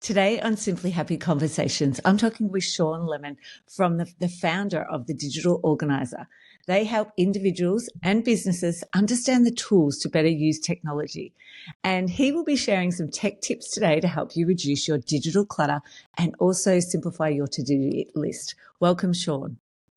Today on Simply Happy Conversations, I'm talking with Shawn Lemon from the founder of the Digital Organiser. They help individuals and businesses understand the tools to better use technology. And he will be sharing some tech tips today to help you reduce your digital clutter and also simplify your to-do list. Welcome, Shawn.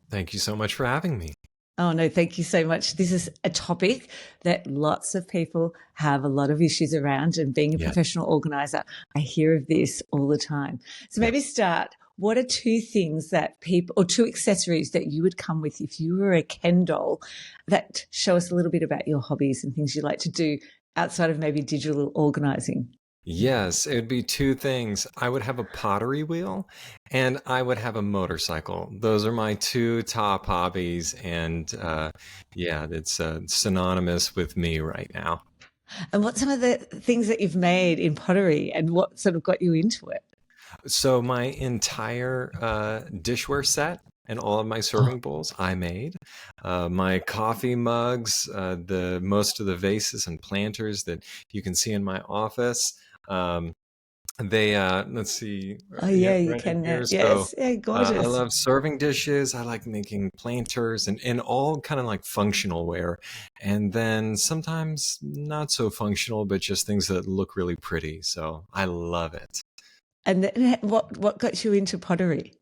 Thank you so much for having me. Oh, no, thank you so much. This is a topic that lots of people have a lot of issues around, and being a professional organizer, I hear of this all the time. So maybe start, what are two things that people, or two accessories that you would come with if you were a Ken doll, that show us a little bit about your hobbies and things you like to do outside of maybe digital organizing? Yes, it would be two things. I would have a pottery wheel and I would have a motorcycle. Those are my two top hobbies. And it's synonymous with me right now. And what some of the things that you've made in pottery and what sort of got you into it? So my entire dishware set and all of my serving bowls I made. My coffee mugs, the most of the vases and planters that you can see in my office. Let's see. Oh yeah, you right can. here. Yes, yeah, gorgeous. I love serving dishes. I like making planters and all kind of like functional ware. And then sometimes not so functional, but just things that look really pretty. So I love it. And then what got you into pottery?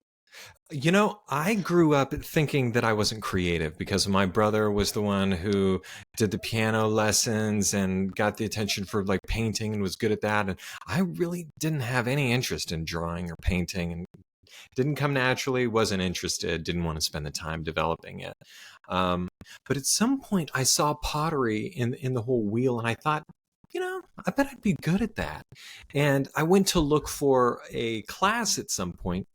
You know, I grew up thinking that I wasn't creative because my brother was the one who did the piano lessons and got the attention for like painting and was good at that. And I really didn't have any interest in drawing or painting, and didn't come naturally, wasn't interested, didn't want to spend the time developing it. But at some point I saw pottery in the whole wheel, and I thought, you know, I bet I'd be good at that. And I went to look for a class at some point.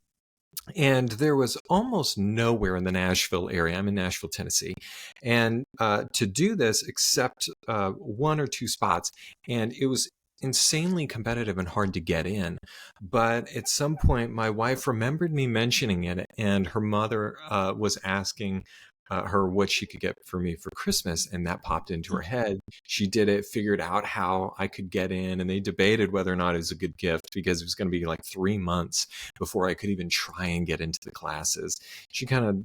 And there was almost nowhere in the Nashville area. I'm in Nashville, Tennessee. And to do this, except one or two spots. And it was insanely competitive and hard to get in. But at some point, my wife remembered me mentioning it, and her mother was asking her what she could get for me for Christmas, and that popped into her head. She did it, figured out how I could get in, and they debated whether or not it was a good gift because it was going to be like 3 months before I could even try and get into the classes. She kind of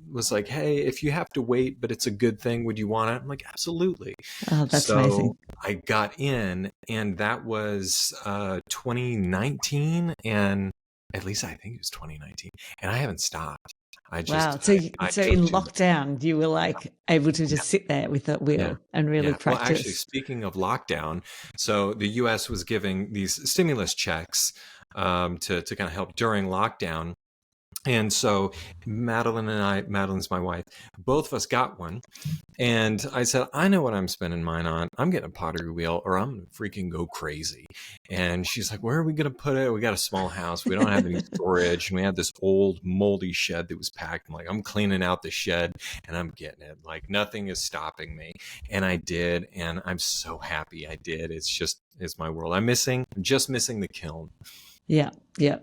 was like, hey, if you have to wait, but it's a good thing, would you want it? I'm like, absolutely. Oh, that's amazing. I got in, and that was 2019, and at least I think it was 2019, and I haven't stopped. Wow. So in lockdown, you were like able to just sit there with that wheel and really practice. Well, actually, speaking of lockdown, so the U.S. was giving these stimulus checks to kind of help during lockdown. And so Madeline and I, Madeline's my wife, both of us got one. And I said, I know what I'm spending mine on. I'm getting a pottery wheel or I'm going to freaking go crazy. And she's like, where are we going to put it? We got a small house. We don't have any storage. And we had this old moldy shed that was packed. I'm like, I'm cleaning out the shed and I'm getting it. Like nothing is stopping me. And I did. And I'm so happy I did. It's my world. I'm just missing the kiln. Yeah. Yeah.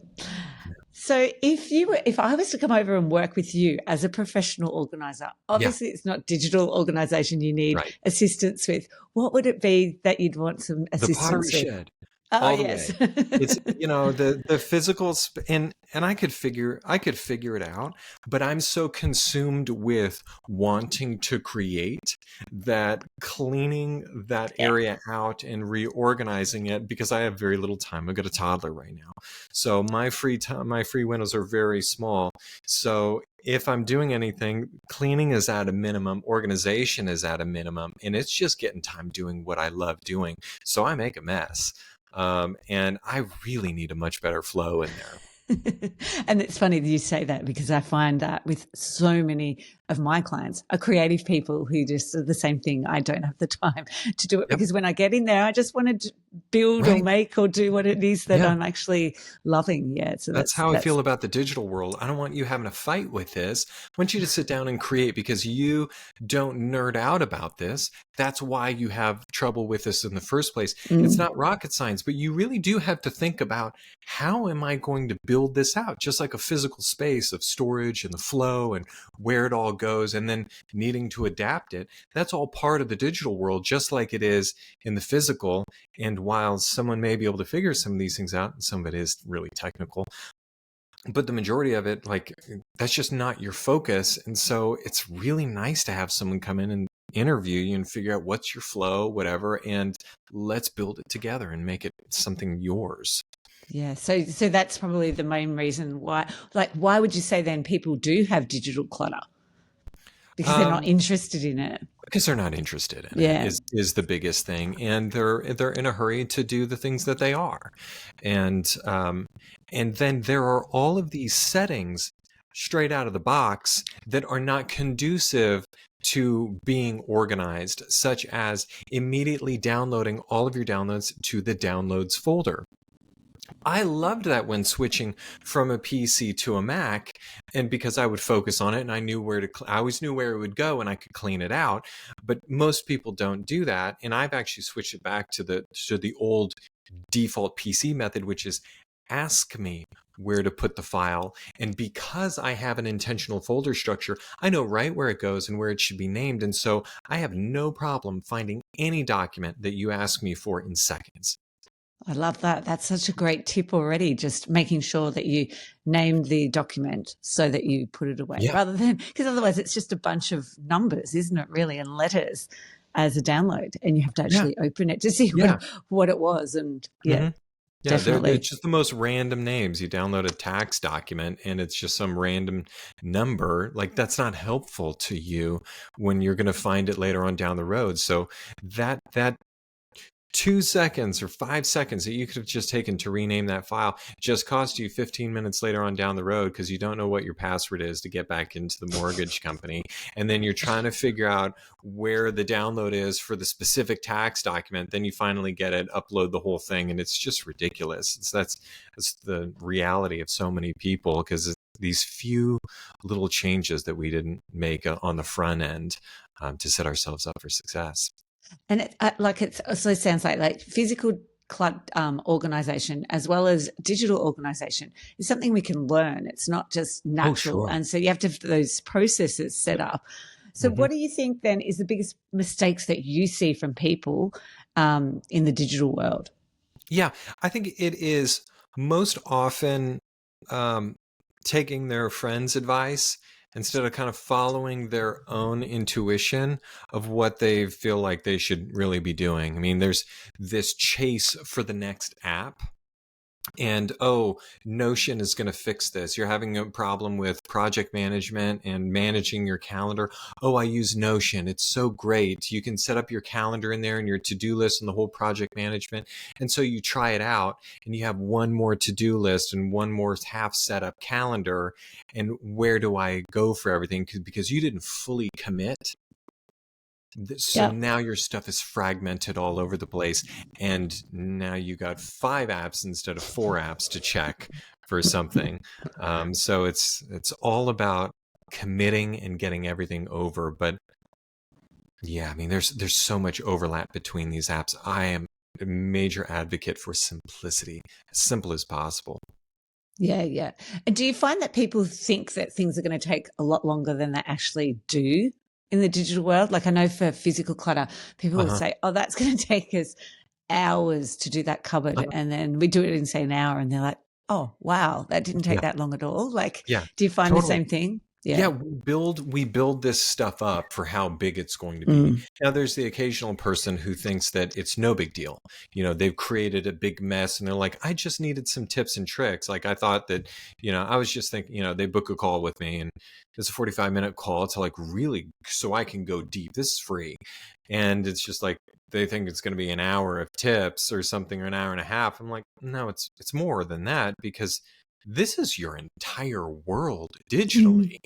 So if I was to come over and work with you as a professional organizer, obviously it's not digital organization you need assistance with. What would it be that you'd want some assistance with? The pottery shed. Oh, yes. It's, the physical and I could figure it out, but I'm so consumed with wanting to create that cleaning that area out and reorganizing it, because I have very little time. I've got a toddler right now. So my free windows are very small. So if I'm doing anything, cleaning is at a minimum, organization is at a minimum, and it's just getting time doing what I love doing. So I make a mess. And I really need a much better flow in there. And it's funny that you say that, because I find that with so many of my clients are creative people who just are the same thing. I don't have the time to do it because when I get in there, I just want to build or make or do what it is that I'm actually loving. Yeah. So that's how I feel about the digital world. I don't want you having a fight with this. I want you to sit down and create, because you don't nerd out about this. That's why you have trouble with this in the first place. It's not rocket science, but you really do have to think about, how am I going to build this out? Just like a physical space of storage and the flow and where it all goes and then needing to adapt it. That's all part of the digital world, just like it is in the physical. And while someone may be able to figure some of these things out, and some of it is really technical, but the majority of it, like, that's just not your focus. And so it's really nice to have someone come in and interview you and figure out what's your flow, whatever, and let's build it together and make it something yours. Yeah. So that's probably the main reason why, like, why would you say then people do have digital clutter? Because they're not interested in it. Because they're not interested in it is the biggest thing, and they're in a hurry to do the things that they are, and then there are all of these settings straight out of the box that are not conducive to being organized, such as immediately downloading all of your downloads to the downloads folder. I loved that when switching from a PC to a Mac, and because I would focus on it and I knew I always knew where it would go and I could clean it out. But most people don't do that. And I've actually switched it back to the old default PC method, which is ask me where to put the file. And because I have an intentional folder structure, I know right where it goes and where it should be named. And so I have no problem finding any document that you ask me for in seconds. I love that. That's such a great tip already, just making sure that you name the document so that you put it away rather than, because otherwise it's just a bunch of numbers, isn't it, really, and letters as a download, and you have to actually open it to see what it was. And definitely. They're just the most random names. You download a tax document and it's just some random number. Like, that's not helpful to you when you're going to find it later on down the road. So that 2 seconds or 5 seconds that you could have just taken to rename that file just cost you 15 minutes later on down the road because you don't know what your password is to get back into the mortgage company. And then you're trying to figure out where the download is for the specific tax document. Then you finally get it, upload the whole thing, and it's just ridiculous. That's the reality of so many people, because it's these few little changes that we didn't make on the front end to set ourselves up for success. And it also sounds like physical organization as well as digital organization is something we can learn. It's not just natural. And so you have to have those processes set up. So what do you think then is the biggest mistakes that you see from people in the digital world? Yeah, I think it is most often taking their friends' advice instead of kind of following their own intuition of what they feel like they should really be doing. I mean, there's this chase for the next app. And, Notion is going to fix this. You're having a problem with project management and managing your calendar. I use Notion. It's so great. You can set up your calendar in there and your to-do list and the whole project management. And so you try it out and you have one more to-do list and one more half set up calendar. And where do I go for everything? Because you didn't fully commit. So now your stuff is fragmented all over the place, and now you got 5 apps instead of 4 apps to check for something. So it's all about committing and getting everything over. But yeah, I mean, there's so much overlap between these apps. I am a major advocate for simplicity, as simple as possible. Yeah. And do you find that people think that things are going to take a lot longer than they actually do in the digital world? Like, I know for physical clutter, people will say, that's going to take us hours to do that cupboard. And then we do it in, say, an hour. And they're like, oh, wow, that didn't take that long at all. Like, do you find the same thing? Yeah, we build this stuff up for how big it's going to be. Now, there's the occasional person who thinks that it's no big deal. They've created a big mess and they're like, I just needed some tips and tricks. Like, I thought that, I was just thinking, they book a call with me and it's a 45-minute call to really, so I can go deep. This is free. And it's just like, they think it's going to be an hour of tips or something, or an hour and a half. I'm like, no, it's more than that, because this is your entire world digitally.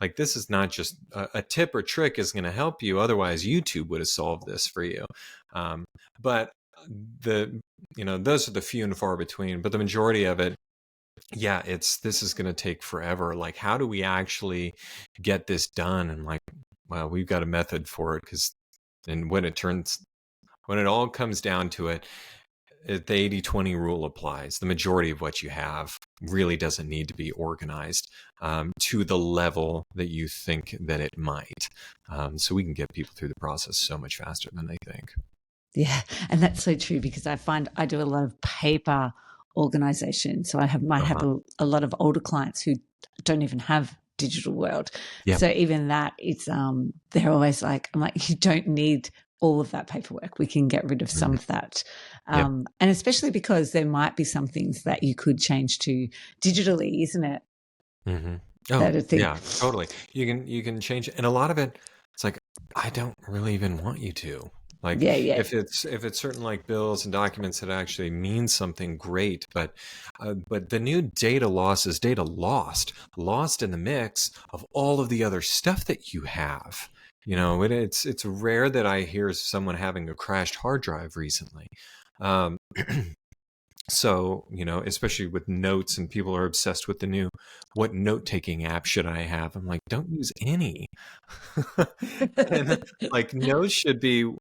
Like, this is not just a tip or trick is going to help you. Otherwise, YouTube would have solved this for you. But those are the few and far between. But the majority of it, this is going to take forever. Like, how do we actually get this done? And like, well, we've got a method for it, and when it all comes down to it, the 80-20 rule applies. The majority of what you have really doesn't need to be organized to the level that you think that it might. So we can get people through the process so much faster than they think. Yeah, and that's so true because I find I do a lot of paper organization. So I might have a lot of older clients who don't even have digital world. Yeah. So even that, it's they're always like, I'm like, you don't need all of that paperwork. We can get rid of some of that. And especially because there might be some things that you could change to digitally, isn't it? Mm-hmm. That Oh, a thing. yeah, totally. You can change it. And a lot of it, it's like, I don't really even want you to. Like Yeah. if it's certain like bills and documents that actually mean something, great. But the new data loss is data lost in the mix of all of the other stuff that you have. You know, it's rare that I hear someone having a crashed hard drive recently. Um, So, you know, especially with notes, and people are obsessed with the new, what note-taking app should I have? I'm like, don't use any. And like notes should be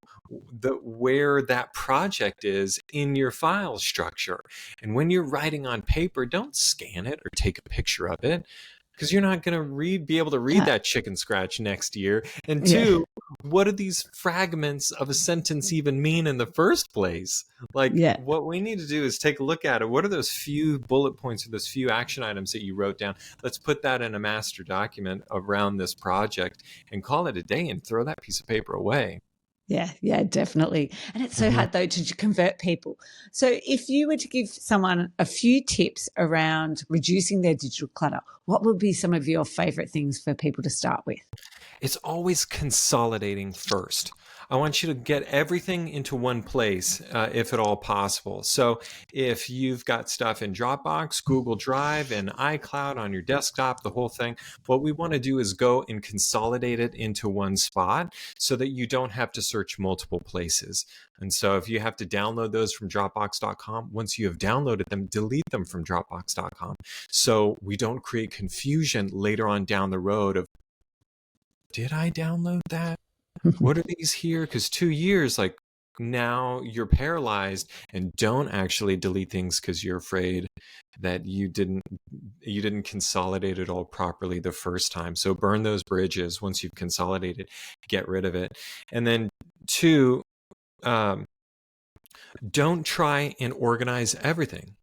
where that project is in your file structure. And when you're writing on paper, don't scan it or take a picture of it, because you're not going to be able to read that chicken scratch next year. And two, what do these fragments of a sentence even mean in the first place? Like, what we need to do is take a look at it. What are those few bullet points or those few action items that you wrote down? Let's put that in a master document around this project and call it a day and throw that piece of paper away. Yeah, definitely. And it's so hard, though, to convert people. So if you were to give someone a few tips around reducing their digital clutter, what would be some of your favorite things for people to start with? It's always consolidating first. I want you to get everything into one place, if at all possible. So if you've got stuff in Dropbox, Google Drive, and iCloud on your desktop, the whole thing, what we want to do is go and consolidate it into one spot so that you don't have to search multiple places. And so if you have to download those from Dropbox.com, once you have downloaded them, delete them from Dropbox.com. So we don't create confusion later on down the road of, did I download that? What are these here? Because 2 years, like, now you're paralyzed and don't actually delete things because you're afraid that you didn't consolidate it all properly the first time. So burn those bridges. Once you've consolidated, get rid of it. And then two, don't try and organize everything.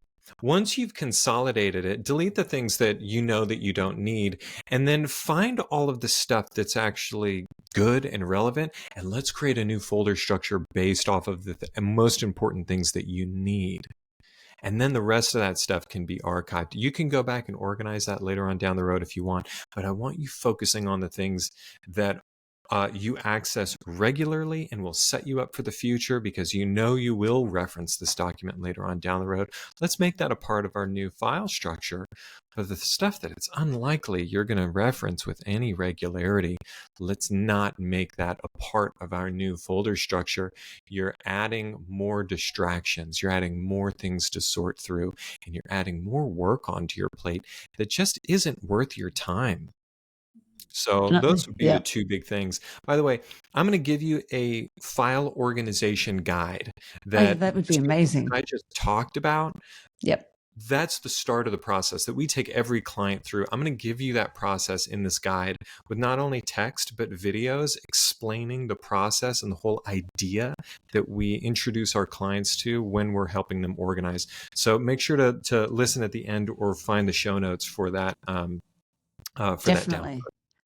Once you've consolidated it, delete the things that you know that you don't need, and then find all of the stuff that's actually good and relevant, and let's create a new folder structure based off of the most important things that you need. And then the rest of that stuff can be archived. You can go back and organize that later on down the road if you want, but I want you focusing on the things that you access regularly and will set you up for the future, because you know you will reference this document later on down the road. Let's make that a part of our new file structure. But the stuff that it's unlikely you're going to reference with any regularity, let's not make that a part of our new folder structure. You're adding more distractions, you're adding more things to sort through, and you're adding more work onto your plate that just isn't worth your time. So those would be the two big things. By the way, I'm going to give you a file organization guide that would be amazing. I just talked about. Yep. That's the start of the process that we take every client through. I'm going to give you that process in this guide with not only text, but videos explaining the process and the whole idea that we introduce our clients to when we're helping them organize. So make sure to listen at the end or find the show notes for that. Definitely. That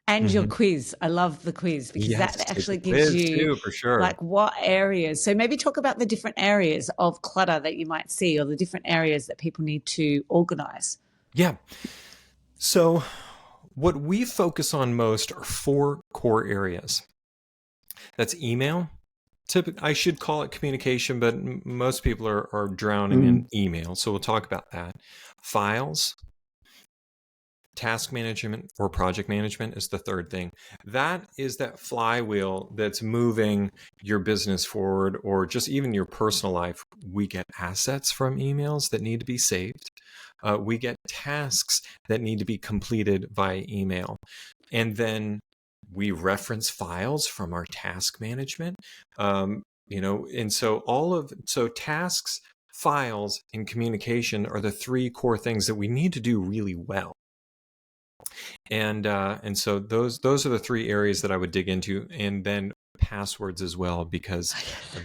And your quiz. I love the quiz because that actually gives you too, for sure, like what areas. So maybe talk about the different areas of clutter that you might see, or the different areas that people need to organize. Yeah. So what we focus on most are 4 core areas. That's email. I should call it communication, but most people are drowning in email. So we'll talk about that. Files. Task management or project management is the third thing. That is that flywheel that's moving your business forward, or just even your personal life. We get assets from emails that need to be saved. We get tasks that need to be completed via email. And then we reference files from our task management. And so tasks files, and communication are the three core things that we need to do really well. And so those are the three areas that I would dig into, and then passwords as well, because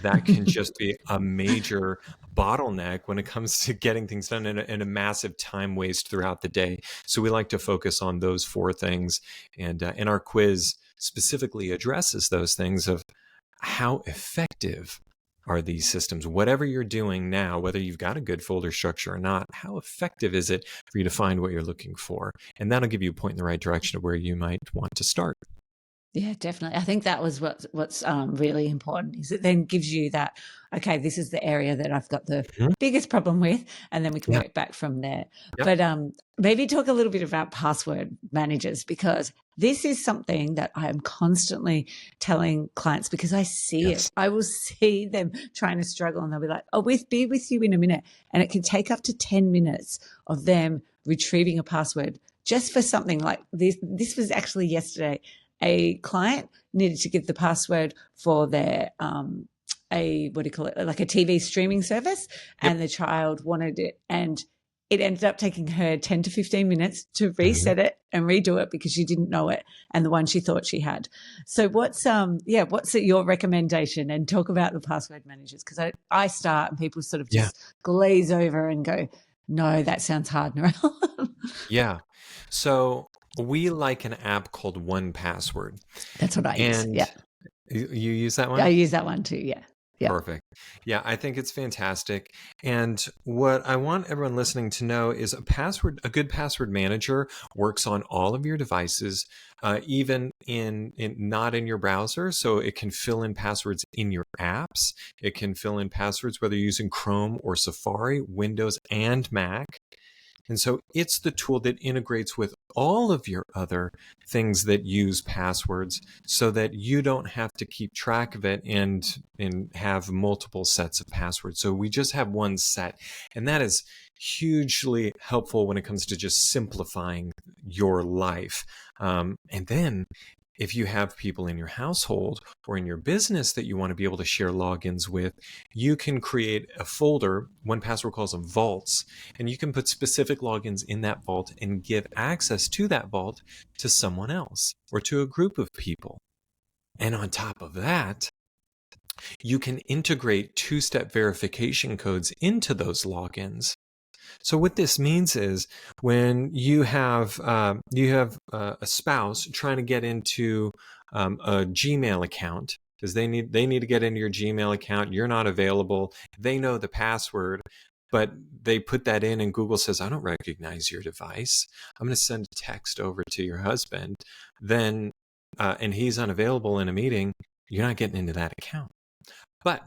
that can just be a major bottleneck when it comes to getting things done, and a massive time waste throughout the day. So we like to focus on those four things, and our quiz specifically addresses those things of how effective are these systems. Whatever you're doing now, whether you've got a good folder structure or not, how effective is it for you to find what you're looking for? And that'll give you a point in the right direction of where you might want to start. Yeah, definitely. I think that was what's really important, is it then gives you that, okay, this is the area that I've got the biggest problem with, and then we can work back from there. Yep. But maybe talk a little bit about password managers, because this is something that I am constantly telling clients, because I see it. I will see them trying to struggle, and they'll be like, "I'll be with you in a minute," and it can take up to 10 minutes of them retrieving a password just for something like this. This was actually yesterday. A client needed to give the password for their like a TV streaming service, and the child wanted it, and it ended up taking her 10 to 15 minutes to reset it and redo it because she didn't know it, and the one she thought she had. So what's your recommendation? And talk about the password managers, because I start and people sort of just glaze over and go, no, that sounds hard. Yeah. So we like an app called 1Password. That's what I use. Yeah. You use that one? I use that one too. Yeah. Yeah. Perfect. Yeah, I think it's fantastic. And what I want everyone listening to know is a good password manager works on all of your devices, even in not in your browser. So it can fill in passwords in your apps. It can fill in passwords whether you're using Chrome or Safari, Windows and Mac. And so it's the tool that integrates with all of your other things that use passwords, so that you don't have to keep track of it and have multiple sets of passwords. So we just have one set, and that is hugely helpful when it comes to just simplifying your life. And then if you have people in your household or in your business that you want to be able to share logins with, you can create a folder. 1Password calls them vaults, and you can put specific logins in that vault and give access to that vault to someone else or to a group of people. And on top of that, you can integrate two-step verification codes into those logins. So what this means is when you have a spouse trying to get into a Gmail account, because they need to get into your Gmail account, you're not available, they know the password, but they put that in and Google says, I don't recognize your device. I'm going to send a text over to your husband, then and he's unavailable in a meeting, you're not getting into that account. But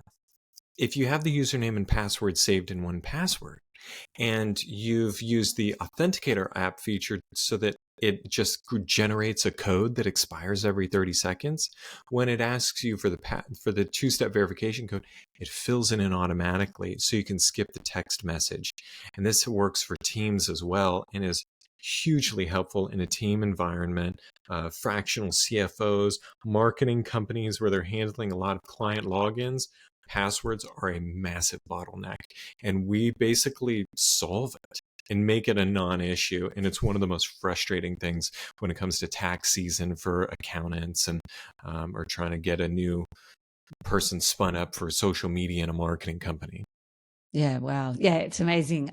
if you have the username and password saved in 1Password, and you've used the Authenticator app feature so that it just generates a code that expires every 30 seconds, when it asks you for the two-step verification code, it fills it in automatically so you can skip the text message. And this works for teams as well, and is hugely helpful in a team environment. Fractional CFOs, marketing companies where they're handling a lot of client logins, passwords are a massive bottleneck, and we basically solve it and make it a non-issue. And it's one of the most frustrating things when it comes to tax season for accountants and or trying to get a new person spun up for social media in a marketing company. Yeah, wow. Yeah, it's amazing.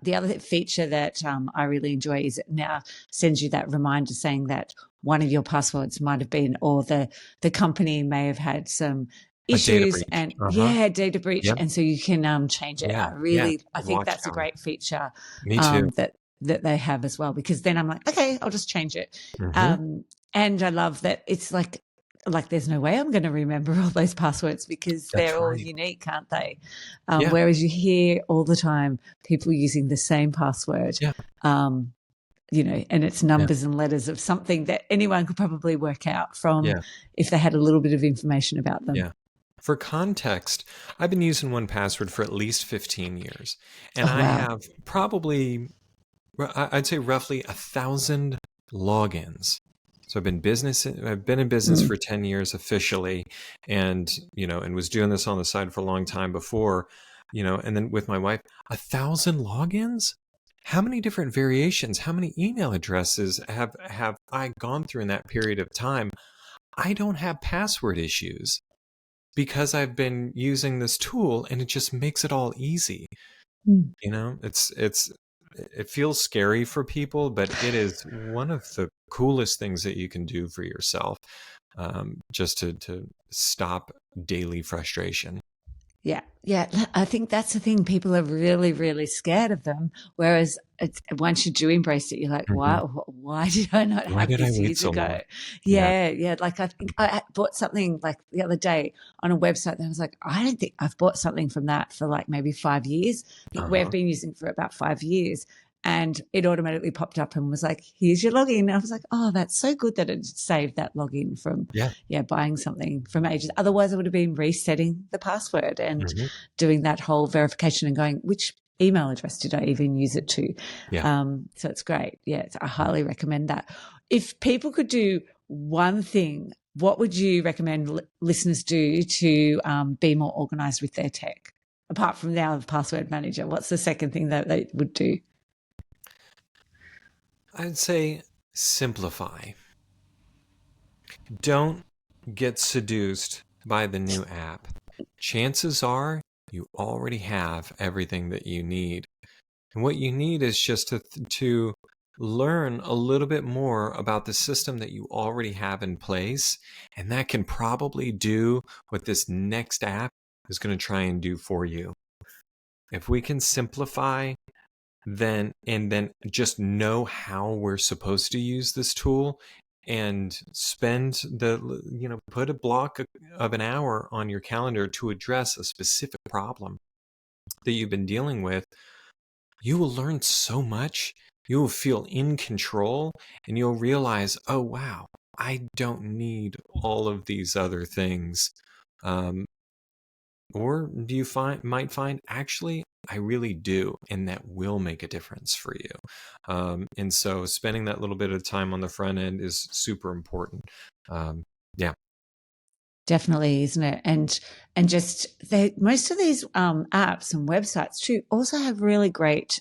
The other feature that I really enjoy is it now sends you that reminder saying that one of your passwords might have been, or the company may have had some issues and data breach, and so you can change it. I think that's a great feature. Me too. That they have as well, because then I'm like, okay, I'll just change it. And I love that it's like there's no way I'm going to remember all those passwords, because they're all unique, aren't they? Whereas you hear all the time people using the same password, and it's numbers and letters of something that anyone could probably work out from if they had a little bit of information about them. Yeah. For context, I've been using 1Password for at least 15 years, and I have probably, I'd say roughly 1,000 logins. So I've been in business for 10 years officially, and was doing this on the side for a long time before. and then with my wife, 1,000 logins. How many different variations, how many email addresses have I gone through in that period of time? I don't have password issues because I've been using this tool, and it just makes it all easy. Mm. It feels scary for people, but it is one of the coolest things that you can do for yourself, just to stop daily frustration. Yeah. Yeah. I think that's the thing. People are really, really scared of them. Whereas once you do embrace it, you're like, Mhm. why did I not Why have did I this wait years so long? ago? Yeah. Yeah. Yeah. Like I think I bought something like the other day on a website that I was like, I don't think I've bought something from that for like maybe 5 years. We've Uh-huh. been using it for about 5 years. And it automatically popped up and was like, here's your login. And I was like, oh, that's so good that it saved that login from, Yeah. buying something from ages. Otherwise, I would have been resetting the password and Mhm. doing that whole verification and going, which email address did I even use it to? Yeah. So it's great. Yeah, I highly recommend that. If people could do one thing, what would you recommend listeners do to be more organized with their tech? Apart from now the password manager, what's the second thing that they would do? I'd say simplify. Don't get seduced by the new app. Chances are you already have everything that you need. And what you need is just to learn a little bit more about the system that you already have in place. And that can probably do what this next app is going to try and do for you. If we can simplify then just know how we're supposed to use this tool, and put a block of an hour on your calendar to address a specific problem that you've been dealing with, you will learn so much. You will feel in control, and you'll realize, oh wow, I don't need all of these other things. Or do you might find, actually, I really do, and that will make a difference for you. And so spending that little bit of time on the front end is super important. Yeah. Definitely, isn't it? And just most of these apps and websites too also have really great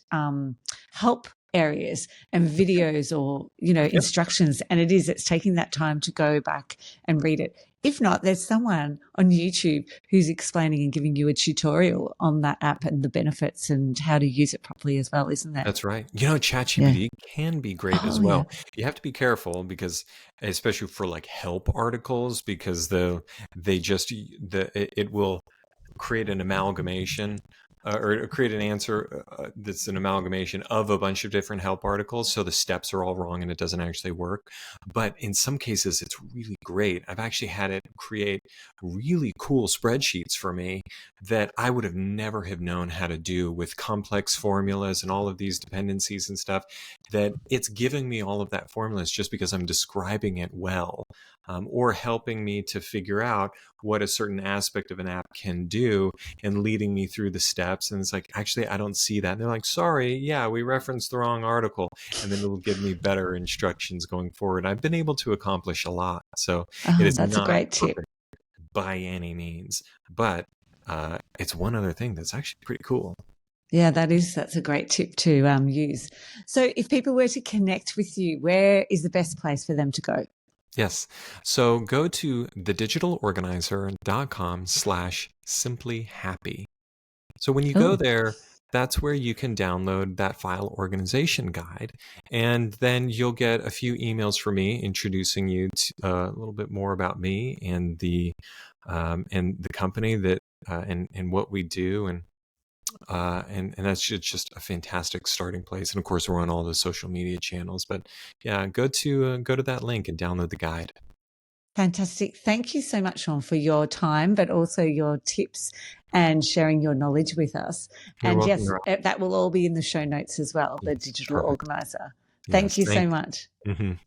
help areas and videos or Yep. instructions. And it's taking that time to go back and read it. If not, there's someone on YouTube who's explaining and giving you a tutorial on that app and the benefits and how to use it properly as well, isn't there? That's right. Yeah. ChatGPT can be great as Oh yeah. well. You have to be careful, because especially for like help articles, because it will create an amalgamation, or create an answer that's an amalgamation of a bunch of different help articles. So the steps are all wrong and it doesn't actually work. But in some cases, it's really great. I've actually had it create really cool spreadsheets for me that I would have never have known how to do, with complex formulas and all of these dependencies and stuff, that it's giving me all of that formulas just because I'm describing it well, or helping me to figure out what a certain aspect of an app can do, and leading me through the steps. And it's like, actually, I don't see that. And they're like, sorry, yeah, we referenced the wrong article. And then it'll give me better instructions going forward. I've been able to accomplish a lot. So it Oh, is that's a not great tip. perfect by any means, but it's one other thing that's actually pretty cool. Yeah, that's a great tip to use. So if people were to connect with you, where is the best place for them to go? Yes. So go to thedigitalorganizer.com/simplyhappy. So when you go Oh, there, that's where you can download that file organization guide. And then you'll get a few emails from me introducing you to a little bit more about me and the company that and what we do, and that's just a fantastic starting place. And of course, we're on all the social media channels. But yeah, go to that link and download the guide. fantastic. Thank you so much, Shawn, for your time, but also your tips and sharing your knowledge with us. You're And welcome. yes, that will all be in the show notes as well, the Digital Perfect. Organiser. Thank Yes. you so Thank much. you.